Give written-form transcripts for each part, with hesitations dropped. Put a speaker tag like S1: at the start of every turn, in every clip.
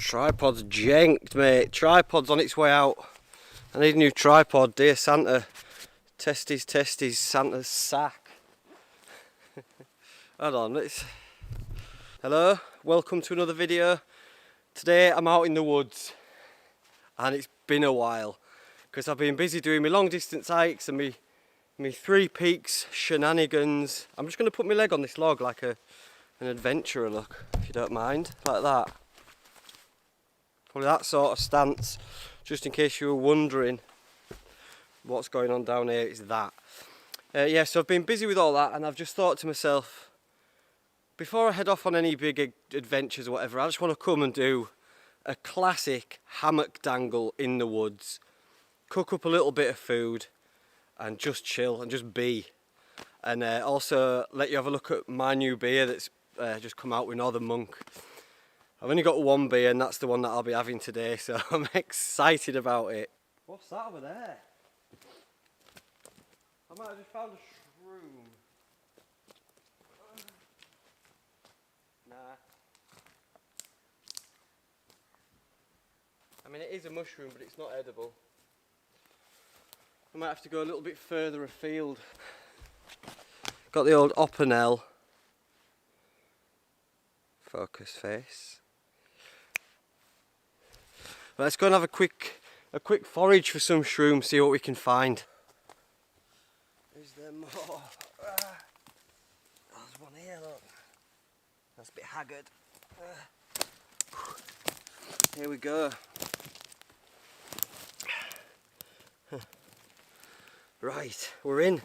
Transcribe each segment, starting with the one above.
S1: Tripod's jenked, mate. Tripod's on its way out. I need a new tripod, dear Santa. Testes, Santa's sack. Hold on, let's... Hello, welcome to another video. Today I'm out in the woods. And it's been a while. Because I've been busy doing my long distance hikes and me 3 peaks shenanigans. I'm just going to put my leg on this log like an adventurer look, if you don't mind. Like that. Probably that sort of stance, just in case you were wondering what's going on down here, it's that. Yeah, so I've been busy with all that, and I've just thought to myself, before I head off on any big adventures or whatever, I just want to come and do a classic hammock dangle in the woods, cook up a little bit of food, and just chill and just be. And also let you have a look at my new beer that's just come out with Northern Monk. I've only got 1 beer and that's the one that I'll be having today, so I'm excited about it. What's that over there? I might have just found a shroom. Nah. I mean, it is a mushroom, but it's not edible. I might have to go a little bit further afield. Got the old Oppanel. Focus face. Let's go and have a quick forage for some shrooms, see what we can find. Is there more? There's one here, look. That's a bit haggard. Here we go. Right, we're in.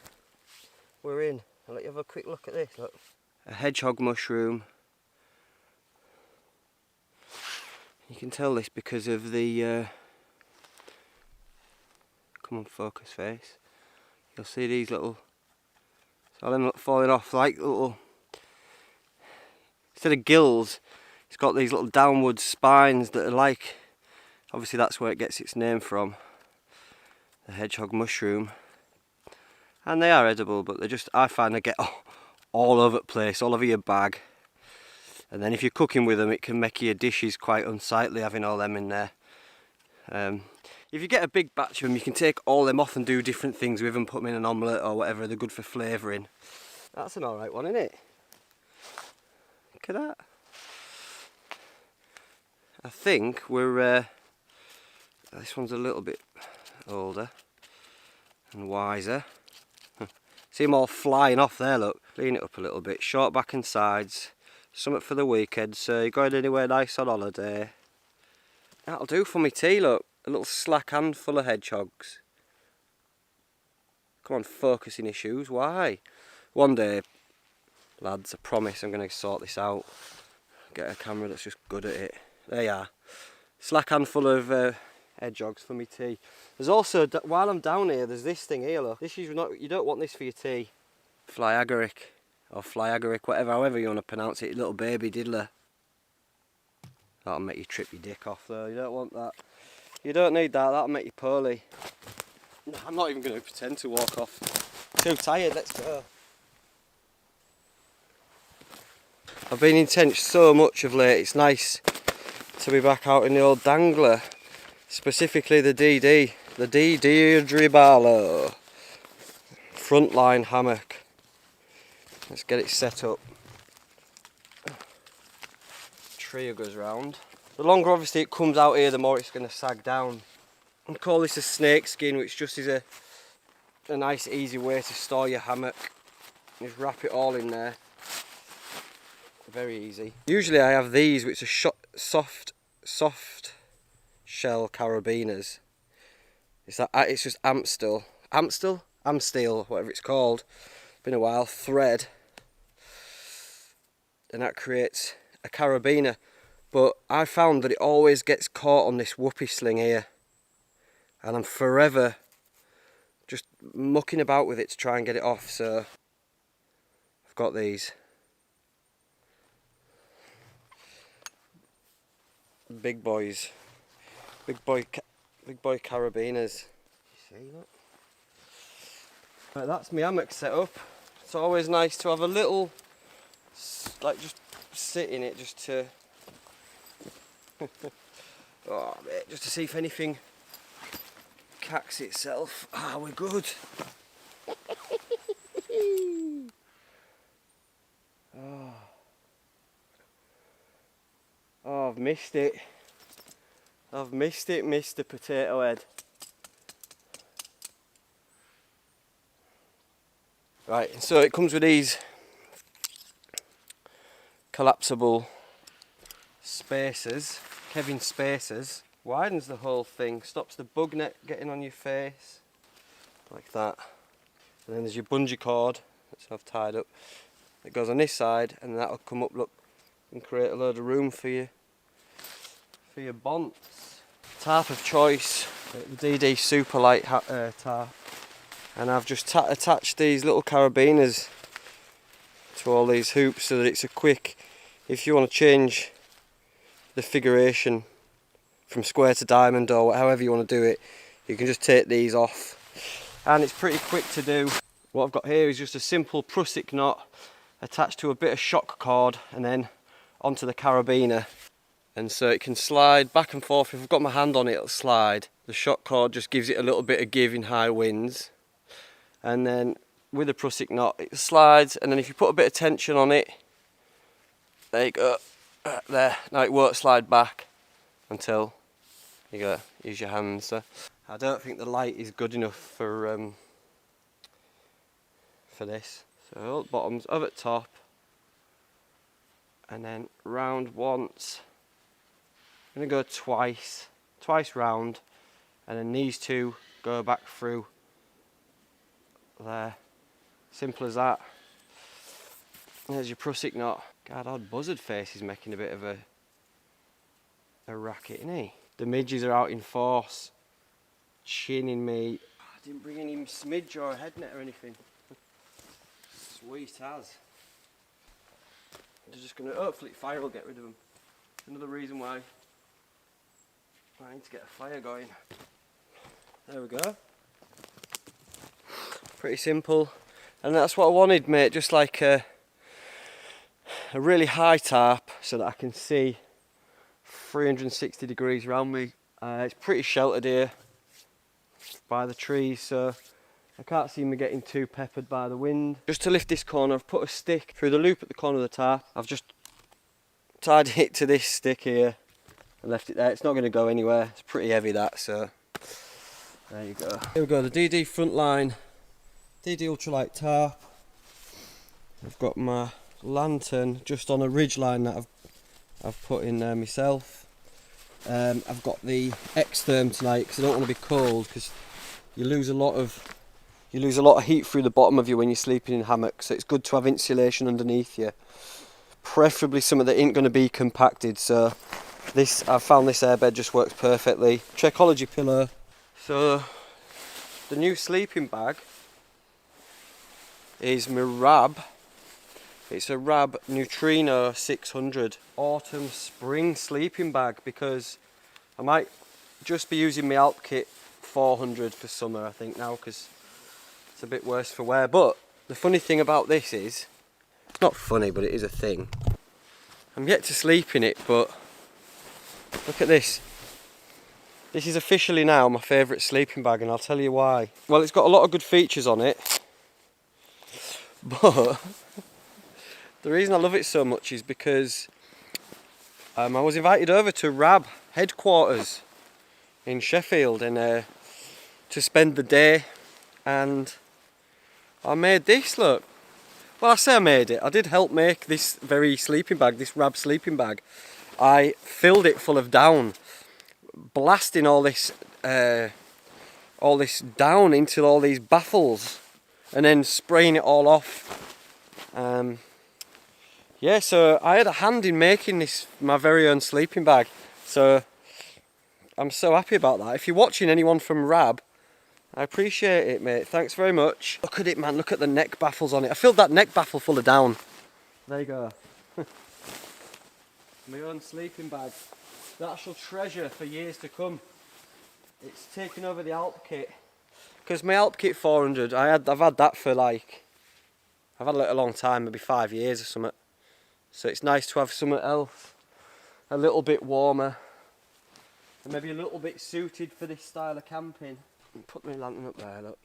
S1: I'll let you have a quick look at this, look. A hedgehog mushroom. You can tell this because of the, come on, focus face. You'll see these little, so them look falling off like little, instead of gills, it's got these little downward spines that are like, obviously that's where it gets its name from, the hedgehog mushroom. And they are edible, but they just, I find they get all over the place, all over your bag. And then if you're cooking with them, it can make your dishes quite unsightly having all them in there. If you get a big batch of them, you can take all them off and do different things with them, put them in an omelette or whatever, they're good for flavouring. That's an alright one, isn't it? Look at that. I think we're, this one's a little bit older and wiser. See them all flying off there, look. Clean it up a little bit, short back and sides. Something for the weekend, so you're going anywhere nice on holiday. That'll do for me tea, look. A little slack handful of hedgehogs. Come on, focusing issues, why? One day, lads, I promise I'm going to sort this out. Get a camera that's just good at it. There you are. Slack handful of hedgehogs for me tea. There's also, while I'm down here, there's this thing here, look. This is not, you don't want this for your tea. Fly agaric. Or flyagaric, whatever, however you want to pronounce it, little baby diddler. That'll make you trip your dick off though, you don't want that. You don't need that, that'll make you poorly. No, I'm not even going to pretend to walk off. Too tired, let's go. I've been in Tench so much of late, it's nice to be back out in the old dangler. Specifically the DD, the Deirdre Barlow frontline hammock. Let's get it set up. Tree goes round. The longer obviously it comes out here, the more it's going to sag down. I call this a snake skin, which just is a nice easy way to store your hammock. Just wrap it all in there. Very easy. Usually I have these, which are soft shell carabiners. It's just Amstel, whatever it's called. Been a while. Thread, and that creates a carabiner, but I found that it always gets caught on this whoopee sling here, and I'm forever just mucking about with it to try and get it off. So I've got these big boy carabiners. You see that? Right, that's my hammock set up. It's always nice to have a little, like, just sit in it just to Oh, mate, just to see if anything cacks itself. Ah, we're good. Oh, I've missed it. I've missed it, Mr. Potato Head. Right, so it comes with these collapsible spacers, Kevin spacers. Widens the whole thing, stops the bug net getting on your face, like that. And then there's your bungee cord, which I've tied up. It goes on this side, and that'll come up, look, and create a load of room for your bonts. Tarp of choice, the DD Super Light tarp. And I've just attached these little carabiners to all these hoops so that it's a quick, if you want to change the figuration from square to diamond or however you want to do it, you can just take these off. And it's pretty quick to do. What I've got here is just a simple prusik knot attached to a bit of shock cord and then onto the carabiner. And so it can slide back and forth. If I've got my hand on it, it'll slide. The shock cord just gives it a little bit of give in high winds. And then with the prusik knot, it slides, and then if you put a bit of tension on it, there you go, there. Now it won't slide back until you go, use your hands. So I don't think the light is good enough for this. So hold bottoms over at top, and then round once. I'm going to go twice round, and then these two go back through. There, simple as that. There's your prusik knot. God, old buzzard face is making a bit of a racket, isn't he? The midges are out in force, chinning me. I didn't bring any smidge or a head net or anything. Sweet as. They're just gonna, hopefully fire will get rid of them. Another reason why I need to get a fire going. There we go. Pretty simple, and that's what I wanted, mate, just like a really high tarp so that I can see 360 degrees around me. It's pretty sheltered here by the trees, so I can't see me getting too peppered by the wind. Just to lift this corner, I've put a stick through the loop at the corner of the tarp. I've just tied it to this stick here and left it there. It's not going to go anywhere, it's pretty heavy that, so there you go. Here we go, the DD Frontline DD Ultralight tarp. I've got my lantern just on a ridge line that I've put in there myself. I've got the X-Therm tonight because I don't want to be cold, because you lose a lot of heat through the bottom of you when you're sleeping in hammocks. So it's good to have insulation underneath you, preferably something that ain't going to be compacted. So I've found this airbed just works perfectly. Trekology pillow. So the new sleeping bag is my Rab. It's a Rab Neutrino 600 autumn spring sleeping bag, because I might just be using my Alp Kit 400 for summer, I think, now, because it's a bit worse for wear. But the funny thing about this is, it's not funny, but it is a thing. I'm yet to sleep in it, but look at this. This is officially now my favourite sleeping bag, and I'll tell you why. Well, it's got a lot of good features on it, but the reason I love it so much is because I was invited over to Rab headquarters in Sheffield and to spend the day, and I made this, look. Well, I say I made it. I did help make this very sleeping bag, this Rab sleeping bag. I filled it full of down, blasting all this down into all these baffles, and then spraying it all off. Yeah, so I had a hand in making this my very own sleeping bag, so I'm so happy about that. If you're watching, anyone from Rab, I appreciate it, mate. Thanks very much. Look at it, man. Look at the neck baffles on it. I filled that neck baffle full of down. There you go. My own sleeping bag that I shall treasure for years to come. It's taken over the Alp Kit, because my Alp Kit 400, I've had that for like, I've had it a long time, maybe 5 years or something. So it's nice to have something else, a little bit warmer, and maybe a little bit suited for this style of camping. Put my lantern up there, look.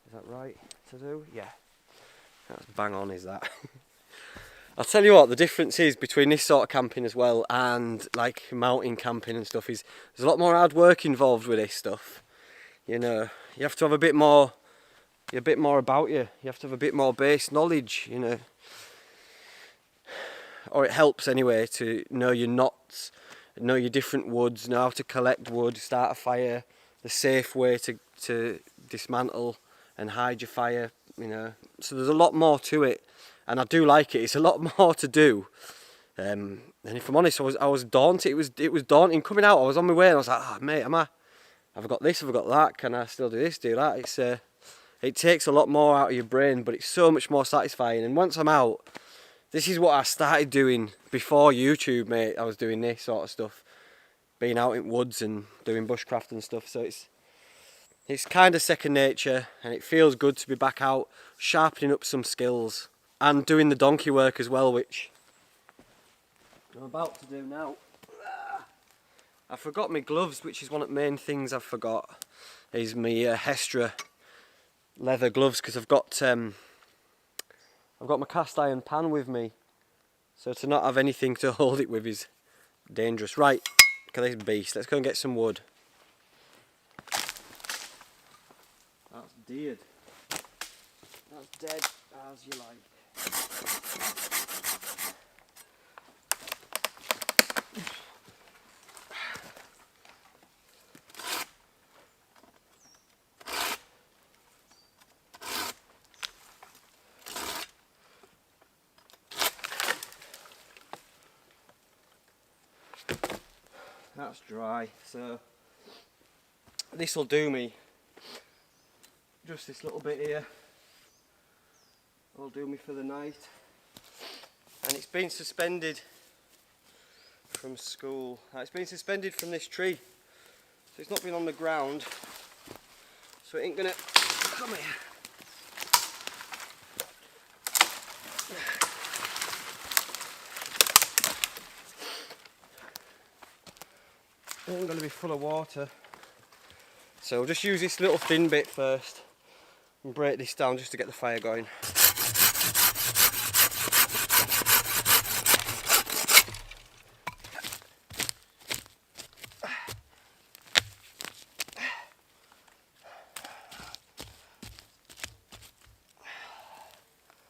S1: Is that right to do? Yeah. That's bang on, is that? I'll tell you what, the difference is between this sort of camping as well and like mountain camping and stuff is there's a lot more hard work involved with this stuff. You know, you have to have a bit more about you. You have to have a bit more base knowledge, you know. Or it helps anyway to know your knots, know your different woods, know how to collect wood, start a fire, the safe way to dismantle and hide your fire, you know. So there's a lot more to it, and I do like it. It's a lot more to do. And if I'm honest, I was daunted. It was daunting coming out. I was on my way, and I was like, "Ah, mate, have I got this? Have I got that? Can I still do this? Do that?" It takes a lot more out of your brain, but it's so much more satisfying. And once I'm out, this is what I started doing before YouTube, mate. I was doing this sort of stuff, being out in woods and doing bushcraft and stuff. So it's kind of second nature, and it feels good to be back out, sharpening up some skills and doing the donkey work as well, which I'm about to do now. I forgot my gloves, which is one of the main things I've forgot, is my Hestra leather gloves, because I've got my cast iron pan with me, so to not have anything to hold it with is dangerous. Right, look at this beast. Let's go and get some wood. That's dead. That's dead as you like. That's dry, so this will do me. Just this little bit here will do me for the night. And it's been suspended from school. It's been suspended from this tree, so it's not been on the ground, so it ain't gonna come here. It ain't going to be full of water, so we'll just use this little thin bit first and break this down just to get the fire going.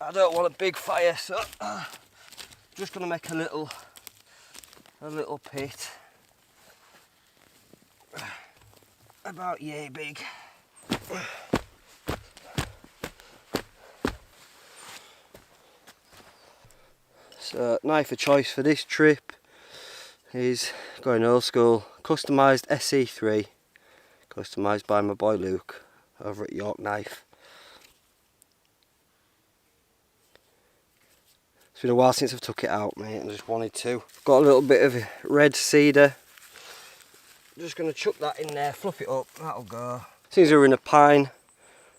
S1: I don't want a big fire, so just going to make a little pit. About yay big. So knife of choice for this trip is going old school, customised SE3, customised by my boy Luke over at York Knife. It's been a while since I've took it out, mate, and I just wanted to. Got a little bit of red cedar. Just going to chuck that in there, fluff it up, that'll go. Seems we're in a pine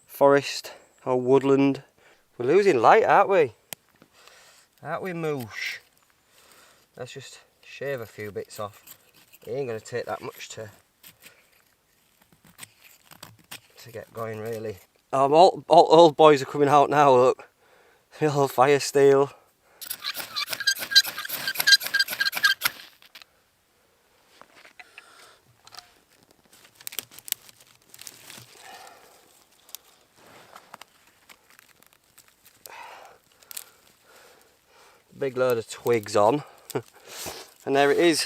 S1: forest or woodland. We're losing light, aren't we? Aren't we, moosh? Let's just shave a few bits off. It ain't going to take that much to get going, really. All old boys are coming out now, look. The old fire steel. Big load of twigs on, and there it is.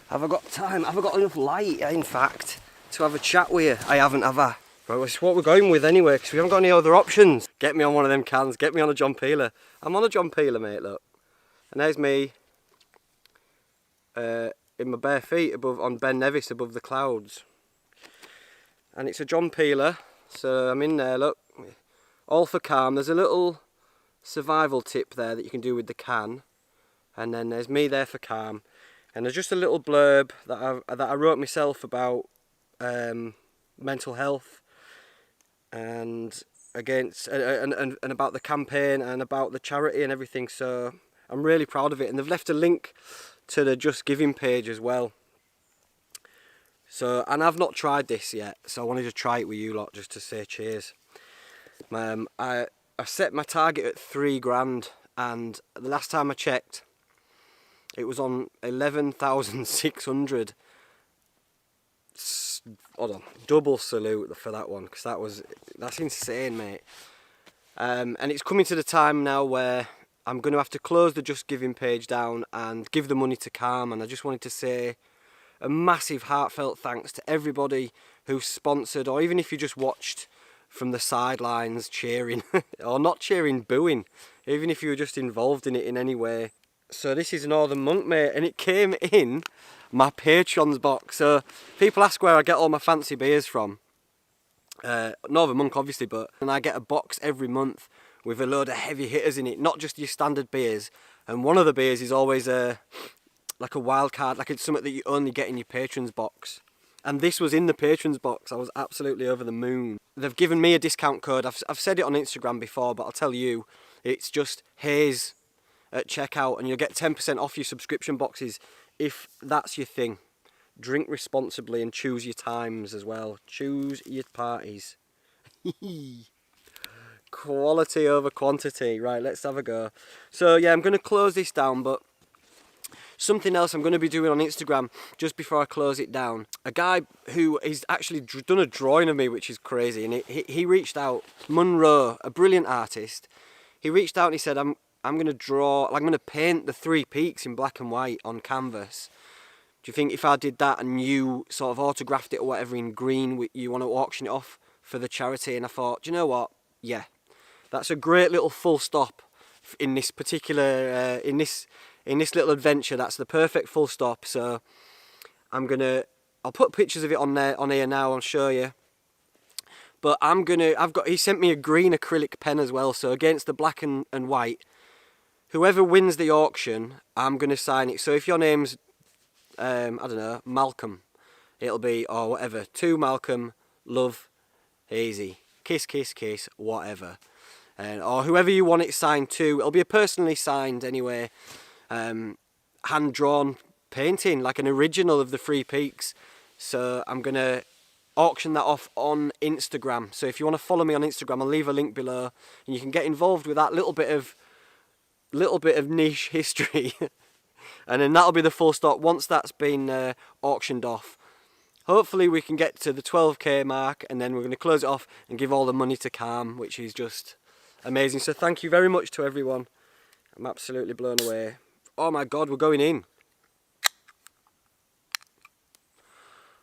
S1: Have I got time? Have I got enough light, in fact, to have a chat with you? I haven't, have I? Right, it's what we're going with anyway, because we haven't got any other options. Get me on one of them cans, get me on a John Peeler. I'm on a John Peeler, mate, look. And there's me in in my bare feet on Ben Nevis above the clouds. And it's a John Peeler, so I'm in there, look, all for calm. There's a little survival tip there that you can do with the can, and then there's me there for calm. And there's just a little blurb that I wrote myself about mental health and about the campaign and about the charity and everything. So I'm really proud of it, and they've left a link to the Just Giving page as well. So, and I've not tried this yet, so I wanted to try it with you lot just to say cheers. I set my target at £3 and the last time I checked it was on 11,600. Hold on, double salute for that one, because that's insane, mate. And it's coming to the time now where I'm going to have to close the Just Giving page down and give the money to Calm. And I just wanted to say a massive heartfelt thanks to everybody who's sponsored, or even if you just watched from the sidelines cheering, or not cheering, booing, even if you were just involved in it in any way. So this is Northern Monk, mate, and it came in my Patreon's box. So people ask where I get all my fancy beers from. Northern Monk, obviously, and I get a box every month with a load of heavy hitters in it, not just your standard beers. And one of the beers is always like a wild card, like it's something that you only get in your patrons box. And this was in the patrons box. I was absolutely over the moon. They've given me a discount code. I've said it on Instagram before, but I'll tell you, it's just Haze at checkout, and you'll get 10% off your subscription boxes if that's your thing. Drink responsibly and choose your times as well. Choose your parties. Quality over quantity. Right, let's have a go. So yeah, I'm going to close this down, but something else I'm going to be doing on Instagram just before I close it down. A guy who has actually done a drawing of me, which is crazy, and he reached out, Munro, a brilliant artist. He reached out and he said, I'm going to paint the 3 peaks in black and white on canvas. Do you think if I did that and you sort of autographed it or whatever in green, you want to auction it off for the charity? And I thought, do you know what? Yeah, that's a great little full stop in this particular, in this little adventure. That's the perfect full stop. So I'll put pictures of it on here now. I'll show you. But he sent me a green acrylic pen as well. So against the black and white, whoever wins the auction, I'm going to sign it. So if your name's, I don't know, Malcolm, it'll be, or whatever, to Malcolm, love, Hazy, kiss, kiss, kiss, whatever. Or whoever you want it signed to, it'll be a personally signed anyway, hand-drawn painting, like an original of the 3 peaks. So I'm going to auction that off on Instagram. So if you want to follow me on Instagram, I'll leave a link below, and you can get involved with that little bit of niche history. And then that'll be the full stop once that's been auctioned off. Hopefully we can get to the 12k mark, and then we're going to close it off and give all the money to Calm, which is just amazing. So thank you very much to everyone. I'm absolutely blown away. Oh my god, we're going in.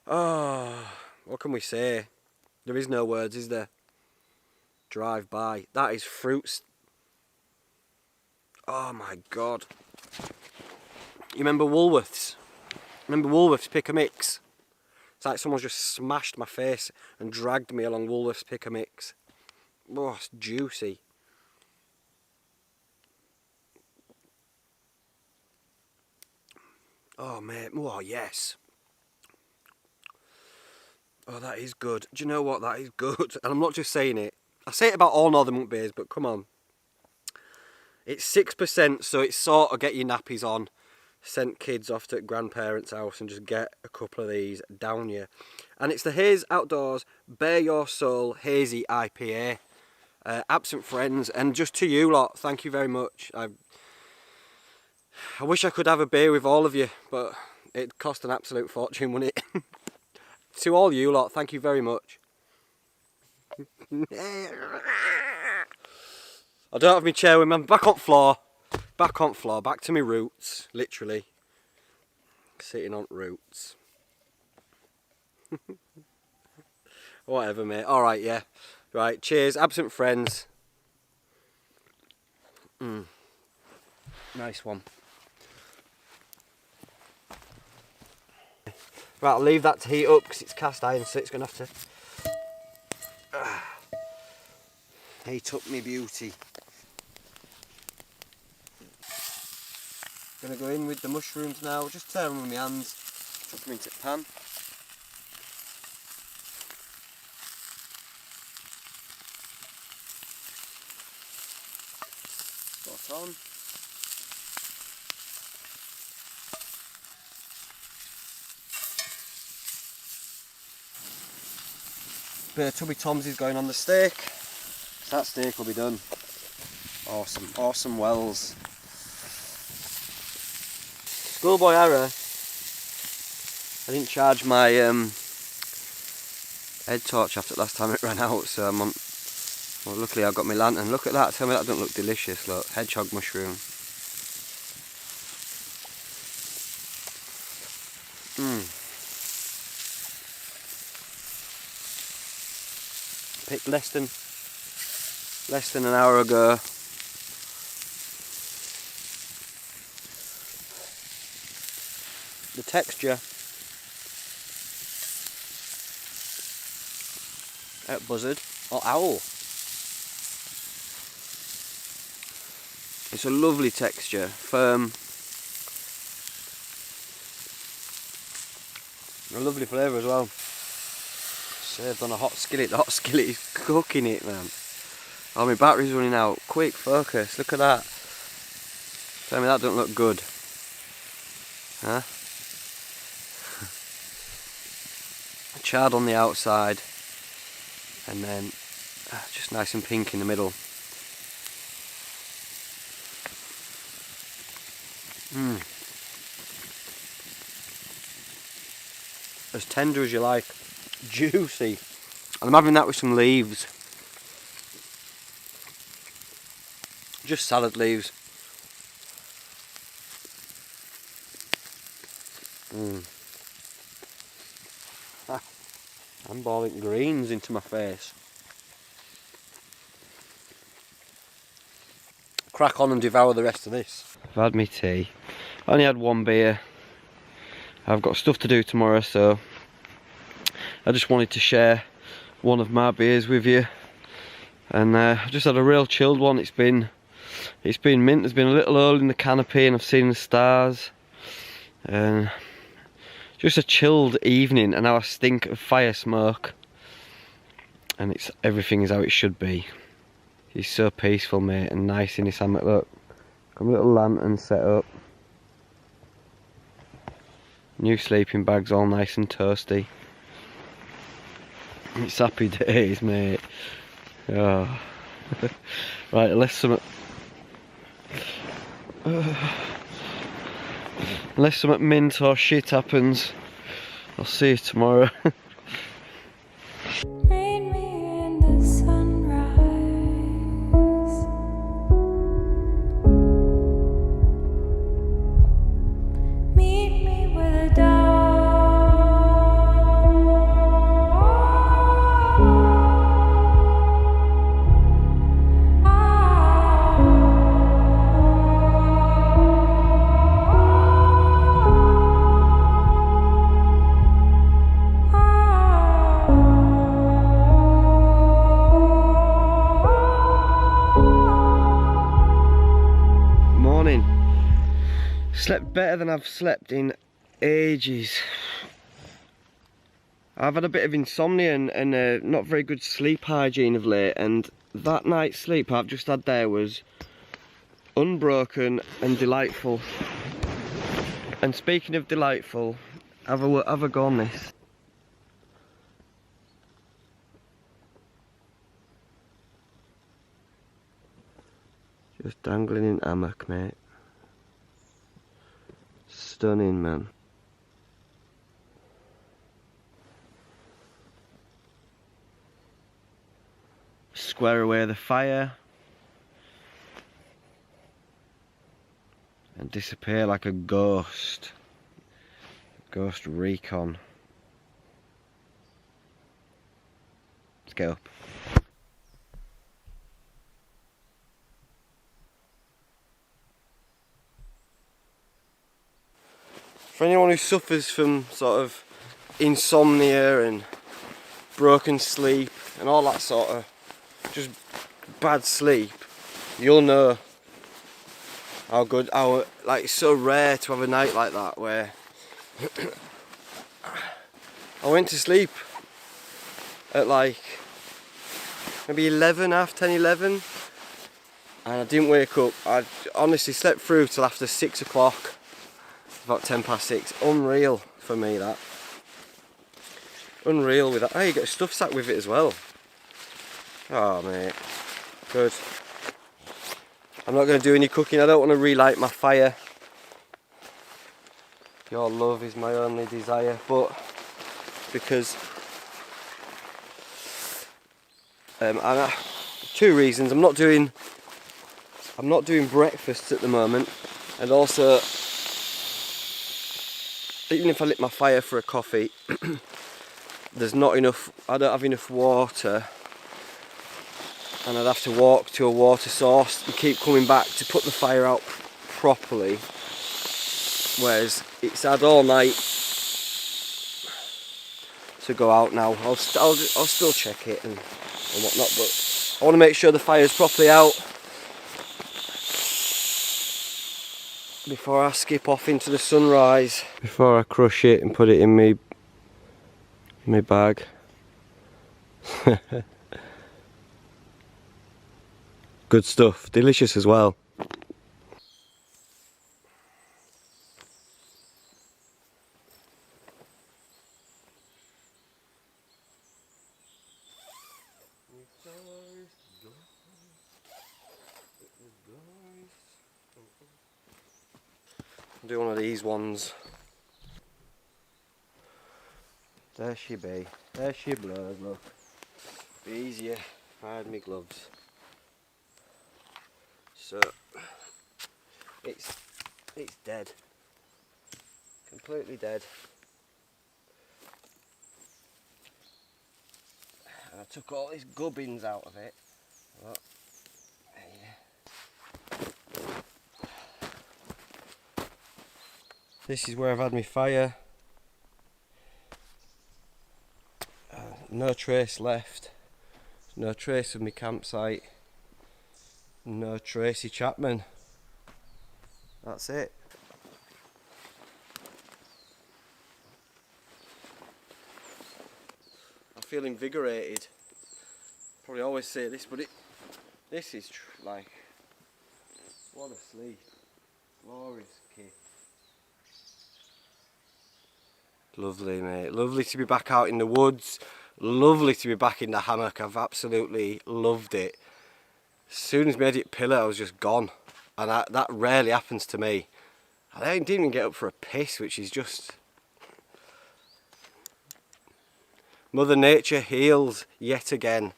S1: Oh, what can we say? There is no words, is there? Drive by. That is fruits. Oh my god. You remember Woolworths? Remember Woolworths Pick a Mix? It's like someone's just smashed my face and dragged me along Woolworths Pick a Mix. Oh, it's juicy. Oh mate, oh yes. Oh, that is good. Do you know what? That is good. And I'm not just saying it. I say it about all Northern Monk beers, but come on. It's 6%, so it's sort of get your nappies on. Sent kids off to grandparents' house and just get a couple of these down you. And it's the Haze Outdoors Bare Your Soul Hazy IPA. Absent friends, and just to you lot, thank you very much. I wish I could have a beer with all of you, but it'd cost an absolute fortune, wouldn't it? To all you lot, thank you very much. I don't have my chair with me. I'm back on floor. Back on floor. Back to my roots. Literally. Sitting on roots. Whatever, mate. Alright, yeah. Right, cheers. Absent friends. Nice one. Right, I'll leave that to heat up because it's cast iron, so it's going to have to heat up me beauty. Going to go in with the mushrooms now, just tear them with my hands, chuck them into the pan. Spot on. Bit of tubby toms is going on the steak, so that steak will be done. Awesome, awesome wells. Schoolboy error. I didn't charge my head torch after last time it ran out, so I'm on. Well, luckily I've got my lantern. Look at that. Tell me that doesn't look delicious. Look, hedgehog mushroom. Picked less than an hour ago. The texture buzzard or owl. It's a lovely texture, firm, a lovely flavour as well. Served on a hot skillet. The hot skillet is cooking it, man. Oh, my battery's running out. Quick, focus. Look at that. Tell me that doesn't look good. Huh? Charred on the outside, and then just nice and pink in the middle. As tender as you like, juicy. And I'm having that with some leaves, just salad leaves. I'm boiling greens into my face. Crack on and devour the rest of this. I've had my tea. I only had one beer. I've got stuff to do tomorrow, so I just wanted to share one of my beers with you. And I just had a real chilled one. It's been mint. There's been a little hole in the canopy and I've seen the stars. Just a chilled evening, and now I stink of fire smoke, and everything is how it should be. He's so peaceful, mate, and nice in his hammock. Look, got a little lantern set up. New sleeping bags, all nice and toasty. It's happy days, mate. Oh. Right, unless something mint or shit happens, I'll see you tomorrow.
S2: Meet me in the sunrise. Meet me with a dove.
S1: Slept better than I've slept in ages. I've had a bit of insomnia and not very good sleep hygiene of late, and that night's sleep I've just had there was unbroken and delightful. And speaking of delightful, have a go on this. Just dangling in hammock, mate. Stunning, man. Square away the fire and disappear like a ghost. Ghost recon. Let's get up. For anyone who suffers from sort of insomnia and broken sleep and all that sort of just bad sleep, you'll know how good, how like it's so rare to have a night like that where I went to sleep at like maybe 11, half 10, 11, and I didn't wake up. I honestly slept through till after 6 o'clock, about 10 past 6. Unreal for me, that. Unreal with that. Oh, you get a stuff sack with it as well. Oh mate, good. I'm not going to do any cooking. I don't want to relight my fire. Your love is my only desire, but because two reasons. I'm not doing breakfast at the moment, and also even if I lit my fire for a coffee, there's not enough. I don't have enough water, and I'd have to walk to a water source and keep coming back to put the fire out properly. Whereas it's had all night to go out now. I'll still check it and whatnot, but I want to make sure the fire's properly out before I skip off into the sunrise. Before I crush it and put it in my bag. Good stuff, delicious as well. I'll do one of these ones. There she be. There she blows, look. Be easier if I had my gloves. So it's dead. Completely dead. And I took all these gubbins out of it. Look. This is where I've had my fire. No trace left. No trace of my campsite. No Tracy Chapman. That's it. I feel invigorated. Probably always say this, but this is like, what a sleep. Glorious kid. Lovely, mate. Lovely to be back out in the woods. Lovely to be back in the hammock. I've absolutely loved it. As soon as I made it pillow, I was just gone. And that rarely happens to me. I didn't even get up for a piss, which is just... Mother Nature heals yet again.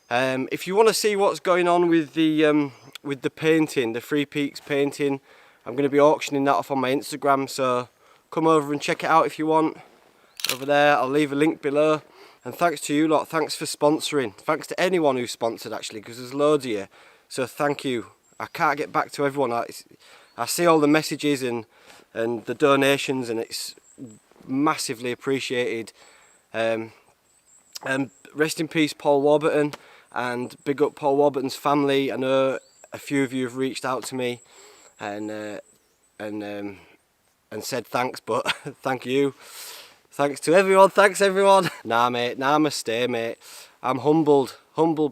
S1: If you want to see what's going on with the painting, the Three Peaks painting, I'm going to be auctioning that off on my Instagram, so come over and check it out if you want. Over there, I'll leave a link below. And thanks to you lot, thanks for sponsoring. Thanks to anyone who sponsored actually, because there's loads of you. So thank you. I can't get back to everyone. I see all the messages and the donations, and it's massively appreciated. And rest in peace Paul Warburton, and big up Paul Warburton's family. I know a few of you have reached out to me and said thanks, but thank you. Thanks to everyone, thanks everyone. Nah mate, namaste mate. I'm humbled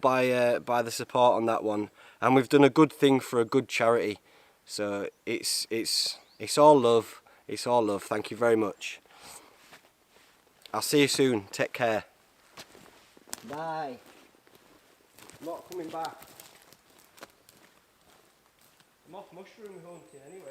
S1: by the support on that one, and we've done a good thing for a good charity. So it's all love, it's all love. Thank you very much. I'll see you soon. Take care. Bye. I'm not coming back. I'm off mushroom hunting anyway.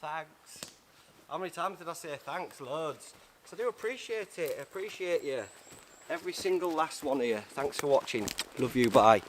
S1: Thanks. How many times did I say thanks? Loads. So I do appreciate it. I appreciate you. Every single last one of you. Thanks for watching. Love you. Bye.